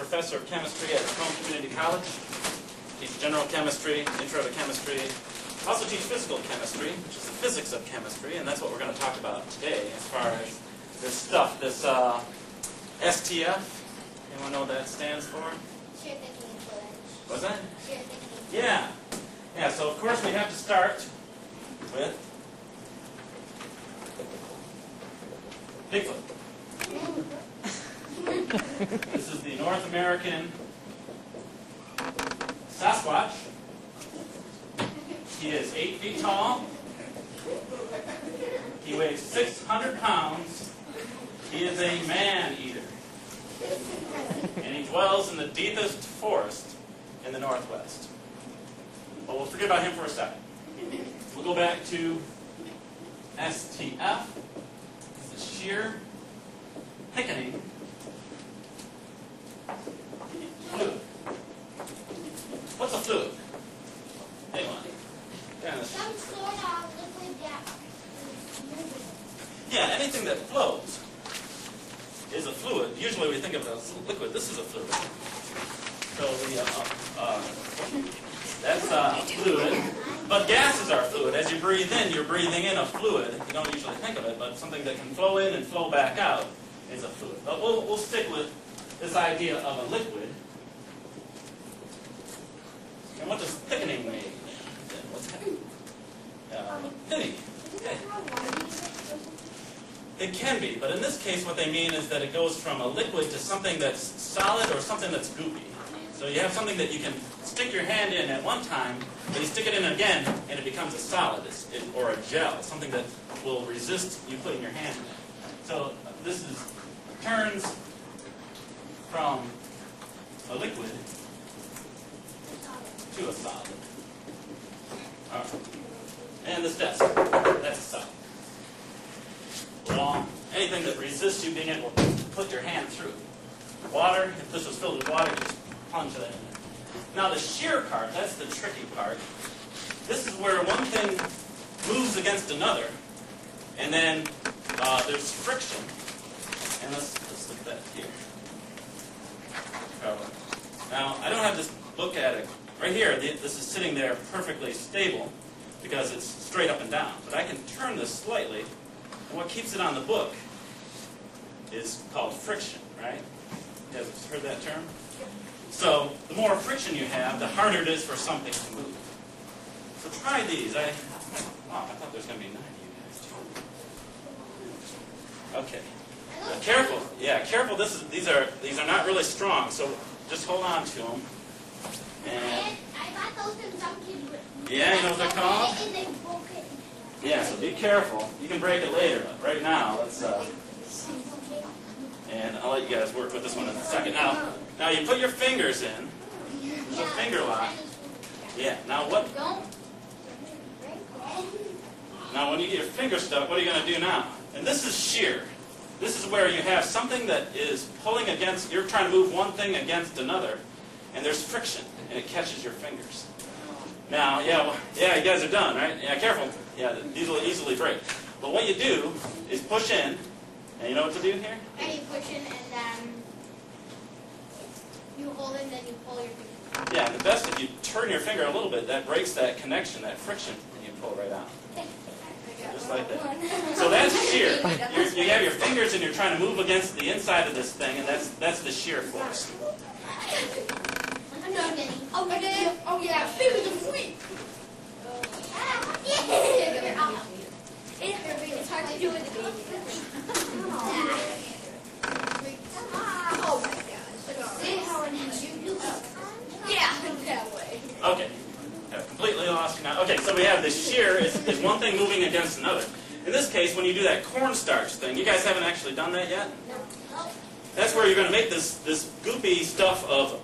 professor of chemistry at Macomb Community College. Teach general chemistry, intro to chemistry. Also teach physical chemistry, which is the physics of chemistry, and that's what we're going to talk about today as far as this stuff, this STF. Anyone know what that stands for? Shear thickening fluid. What's that? Shear thickening fluid. Yeah. Yeah, so of course we have to start with Bigfoot. This is the North American Sasquatch. He is 8 feet tall. He weighs 600 pounds. He is a man-eater. And he dwells in the deepest forest in the Northwest. But we'll forget about him for a second. We'll go back to STF. It's the shear thickening fluid. What's a fluid? Anyone? Some sort of liquid that Yeah, anything that floats is a fluid. Usually we think of it as liquid. This is a fluid. So that's fluid. But gases are fluid. As you breathe in, you're breathing in a fluid. You don't usually think of it, but something that can flow in and flow back out is a fluid. But we'll stick with this idea of a liquid. And what does thickening mean? What's that? Thinning. Okay. It can be, but in this case what they mean is that it goes from a liquid to something that's solid or something that's goopy. So you have something that you can stick your hand in at one time, then you stick it in again, and it becomes a solid or a gel, something that will resist you putting your hand in it. So this turns from a liquid to a solid. All right. And this desk, that's a solid. Well, anything that resists you being able to put your hand through. Water, if this was filled with water, you just plunge that in there. Now the shear part, that's the tricky part. This is where one thing moves against another, and then there's friction. And let's look at that here. Now, I don't have this book at it. Right here, this is sitting there perfectly stable because it's straight up and down. But I can turn this slightly, and what keeps it on the book is called friction, right? You guys heard that term? So the more friction you have, the harder it is for something to move. So try these. I thought there was going to be 9 of you guys. Okay. Careful. Yeah, careful. These are not really strong. So just hold on to them. And I got those in some kids. Yeah, you know what they're called? And they broke it. Yeah, so be careful. You can break it later. But right now, let's. And I'll let you guys work with this one in a second. Now you put your fingers in. There's a finger lock. Yeah. Now what? Now when you get your finger stuck, what are you going to do now? And this is shear. This is where you have something that is pulling against. You're trying to move one thing against another, and there's friction, and it catches your fingers. Now, yeah, you guys are done, right? Yeah, careful. Yeah, these will easily break. But what you do is push in, and you know what to do here? And you push in, and then you hold it, and then you pull your finger. Yeah, the best if you turn your finger a little bit, that breaks that connection, that friction, and you pull right out. Just like that. So that's shear. You have your fingers, and you're trying to move against the inside of this thing, and that's the shear force. Oh yeah, fingers are free. It's hard to do with the baby. Oh my gosh. See how it is you do? Yeah, that way. Okay. I've completely lost you now. Okay, so we have this shear is one thing moving against another. In this case, when you do that cornstarch thing, you guys haven't actually done that yet? No. That's where you're going to make this goopy stuff of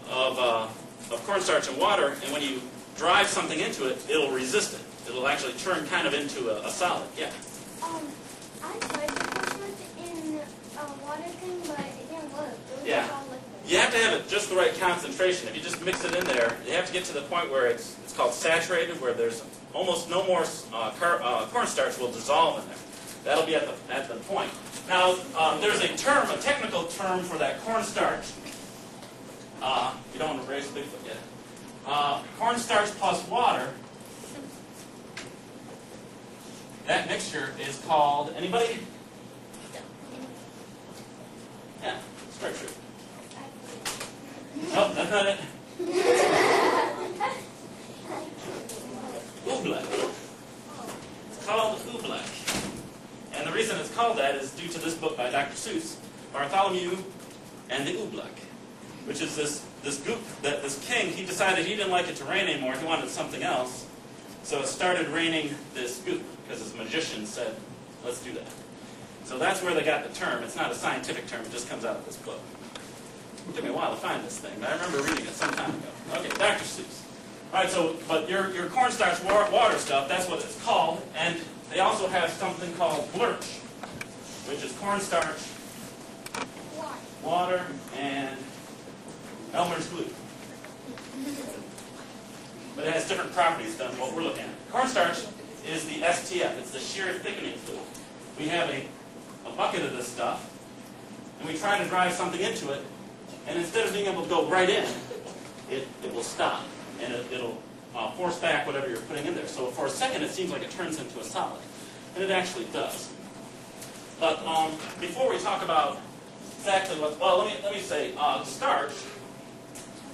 cornstarch and water, and when you drive something into it, it'll resist it. It'll actually turn kind of into a solid. Yeah. I tried to put it in a water thing, but it didn't work. Yeah. You have to have it just the right concentration. If you just mix it in there, you have to get to the point where it's called saturated, where there's almost no more cornstarch will dissolve in there. That'll be at the point. Now, there's a technical term for that cornstarch Raise Bigfoot, yeah. Cornstarch plus water. That mixture is called, anybody? Yeah, straight true. Nope, that's not it. Oobleck. It's called oobleck. And the reason it's called that is due to this book by Dr. Seuss, Bartholomew and the Oobleck, which is this goop that this king, he decided he didn't like it to rain anymore, he wanted something else. So it started raining this goop, because his magician said, let's do that. So that's where they got the term. It's not a scientific term, it just comes out of this book. It took me a while to find this thing, but I remember reading it some time ago. Okay, Dr. Seuss. All right, so, but your cornstarch water stuff, that's what it's called, and they also have something called blurch, which is cornstarch, water, and Elmer's glue. But it has different properties than what we're looking at. Cornstarch is the STF, it's the shear thickening fluid. We have a bucket of this stuff, and we try to drive something into it, and instead of being able to go right in, it will stop, and it'll force back whatever you're putting in there. So for a second, it seems like it turns into a solid, and it actually does. But before we talk about exactly what, well, let me say, starch,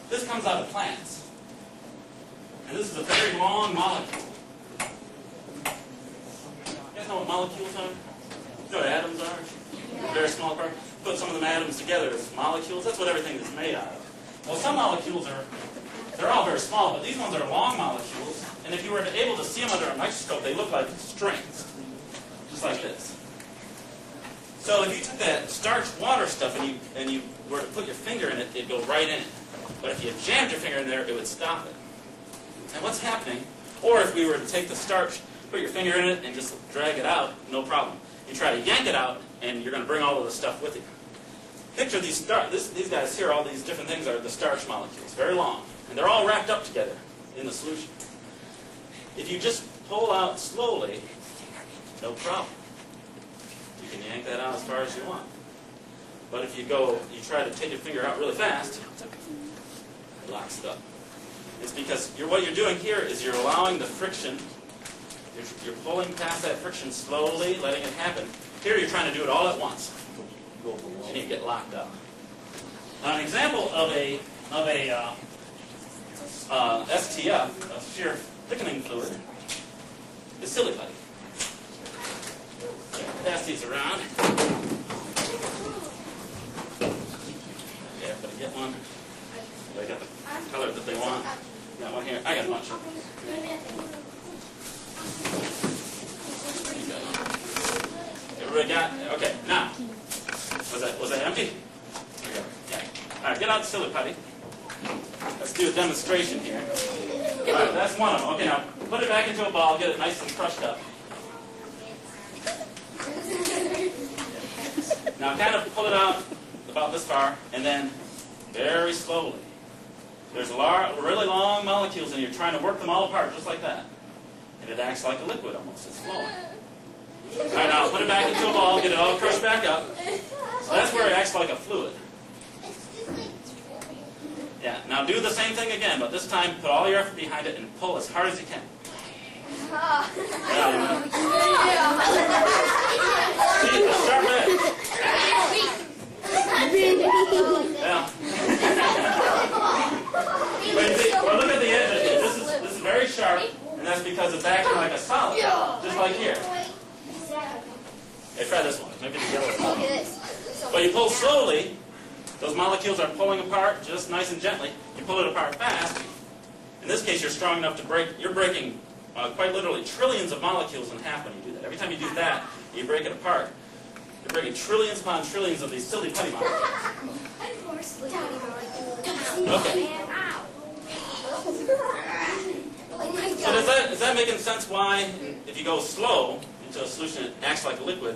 this comes out of plants. And this is a very long molecule. You guys know what molecules are? You know what atoms are? Yeah. Very small part. Put some of them atoms together as molecules. That's what everything is made out of. Well, some molecules they're all very small, but these ones are long molecules. And if you were able to see them under a microscope, they look like strings. Just like this. So if you took that starch water stuff and you were to put your finger in it, it'd go right in. But if you jammed your finger in there, it would stop it. And what's happening, or if we were to take the starch, put your finger in it, and just drag it out, no problem. You try to yank it out, and you're going to bring all of the stuff with you. Picture these guys here, all these different things are the starch molecules, very long. And they're all wrapped up together in the solution. If you just pull out slowly, no problem. You can yank that out as far as you want. But if you try to take your finger out really fast, it locks it up. It's because what you're doing here is you're allowing the friction, you're pulling past that friction slowly, letting it happen. Here you're trying to do it all at once, and you get locked up. Now, an example of a STF, a shear thickening fluid, is silly putty. Pass these around. Yeah, but I get one. They got the color that they want. Got one here. I got a bunch of them. Everybody got? Okay, now. Was that empty? Okay. Yeah. All right, get out the silly putty. Let's do a demonstration here. All right, that's one of them. Okay, now put it back into a ball, get it nice and crushed up. Now kind of pull it out about this far, and then very slowly. There's really long molecules, and you're trying to work them all apart, just like that. And it acts like a liquid almost. It's flowing. All right, now put it back into a ball, get it all crushed back up. So that's where it acts like a fluid. Yeah, now do the same thing again, but this time put all your effort behind it and pull as hard as you can. See, a sharp edge. Yeah. Well, look at the edge. This is very sharp, and that's because it's acting like a solid, just like here. Okay, try this one. Maybe the yellow one. But you pull slowly. Those molecules are pulling apart just nice and gently. You pull it apart fast. In this case, you're strong enough to break. You're breaking quite literally trillions of molecules in half when you do that. Every time you do that, you break it apart. You're breaking trillions upon trillions of these silly putty molecules. Okay. So is that making sense why, if you go slow into a solution, it acts like a liquid?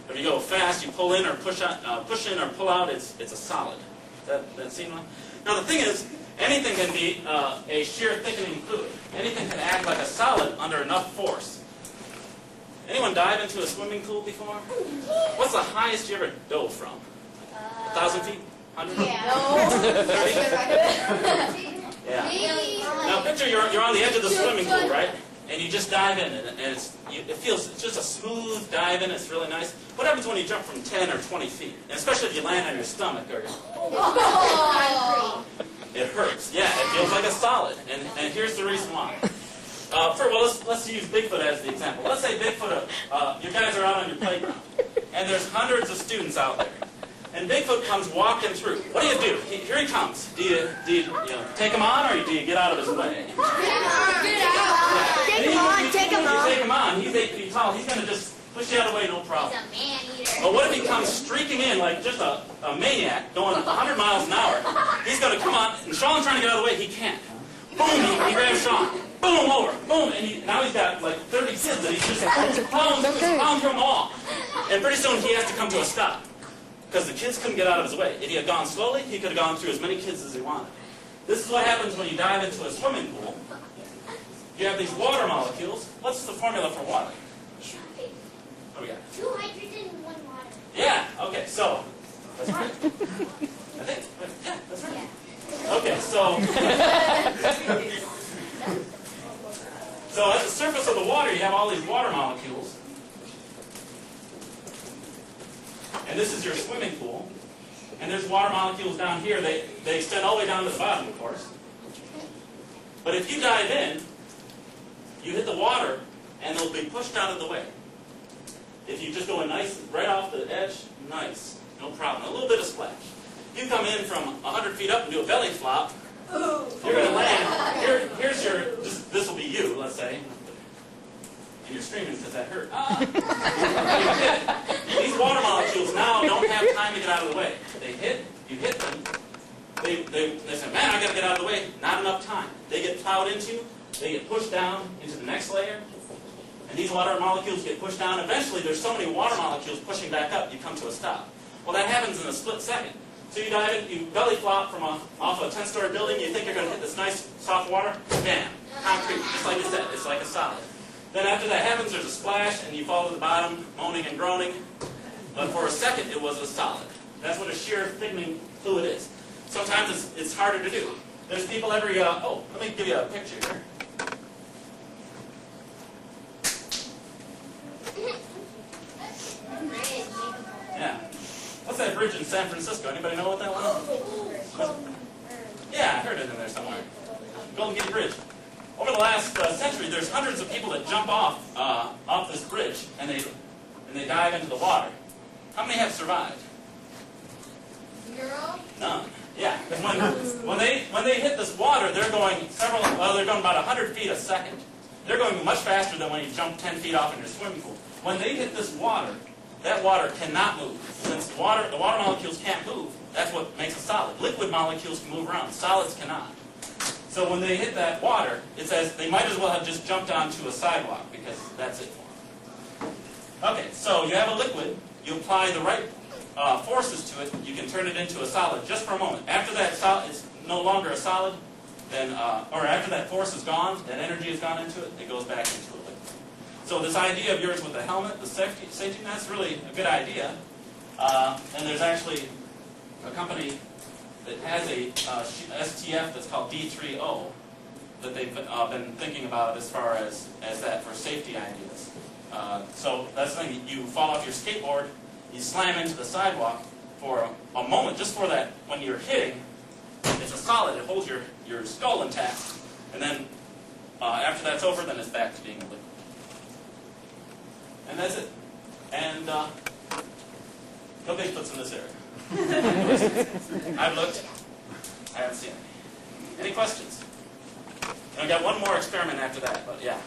If you go fast, you pull in or push in or pull out, it's a solid. That seem like? Now the thing is, anything can be a shear thickening fluid. Anything can act like a solid under enough force. Anyone dive into a swimming pool before? What's the highest you ever dove from? 1,000 feet? 100? Yeah. No. Yeah. Now picture you're on the edge of the swimming pool, right? And you just dive in, and it's just a smooth dive in. It's really nice. What happens when you jump from 10 or 20 feet? And especially if you land on your stomach or it hurts. Yeah, it feels like a solid. And here's the reason why. Let's use Bigfoot as the example. Let's say Bigfoot, you guys are out on your playground, and there's hundreds of students out there. And Bigfoot comes walking through. What do you do? Here he comes. Do you take him on, or do you get out of his way? Get out. Take him on. Take him on. You take him on. He's 8 feet tall. He's going to just push you out of the way, no problem. He's a man-eater. But what if he comes streaking in like just a maniac going 100 miles an hour? He's going to come on, and Sean's trying to get out of the way. He can't. Boom, he grabs Sean. Boom, over. Boom, and now he's got like 30 kids that he's just plowing through them all. And pretty soon he has to come to a stop because the kids couldn't get out of his way. If he had gone slowly, he could have gone through as many kids as he wanted. This is what happens when you dive into a swimming pool. You have these water molecules. What's the formula for water? What do we got? 2 hydrogen, 1 water. Yeah, okay, so, that's right. I think, yeah, that's right. Okay, so at the surface of the water, you have all these water molecules. And this is your swimming pool. And there's water molecules down here. They extend all the way down to the bottom, of course. But if you dive in, you hit the water, and they'll be pushed out of the way. If you just go in nice, right off the edge, nice, no problem. A little bit of splash. You come in from 100 feet up and do a belly flop, you're going to land. Here's your, this will be you, let's say. And you're screaming because that hurt. These water molecules now don't have time to get out of the way. You hit them. They say, man, I got to get out of the way. Not enough time. They get plowed into, they get pushed down into the next layer. And these water molecules get pushed down. Eventually, there's so many water molecules pushing back up, you come to a stop. Well, that happens in a split second. So you dive in, you belly flop from off a 10-story building, you think you're going to hit this nice, soft water, bam, concrete, just like you said, it's like a solid. Then after that happens, there's a splash, and you fall to the bottom, moaning and groaning. But for a second, it was a solid. That's what a shear thickening fluid is. Sometimes it's harder to do. There's people let me give you a picture here. Yeah. What's that bridge in San Francisco? Anybody know what that one is? Yeah, I heard it in there somewhere. Golden Gate Bridge. Over the last century, there's hundreds of people that jump off this bridge, and they dive into the water. How many have survived? 0. None. Yeah, because when they hit this water, they're going about 100 feet a second. They're going much faster than when you jump 10 feet off in your swimming pool. When they hit this water, that water cannot move. Since the water molecules can't move, that's what makes a solid. Liquid molecules can move around. Solids cannot. So when they hit that water, it's as they might as well have just jumped onto a sidewalk because that's it for them. Okay, so you have a liquid. You apply the right forces to it. You can turn it into a solid just for a moment. After that solid is no longer a solid, then or after that force is gone, that energy has gone into it, it goes back into a liquid. So this idea of yours with the helmet, the safety net's really a good idea. And there's actually a company that has a STF that's called D3O that they've been thinking about as far as that for safety ideas. So that's the thing. You fall off your skateboard, you slam into the sidewalk for a moment, just for that. When you're hitting, it's a solid. It holds your skull intact. And then after that's over, then it's back to being a liquid. And that's it. And no Bigfoots in this area. I've looked. I haven't seen any. Any questions? And I've got one more experiment after that, but yeah.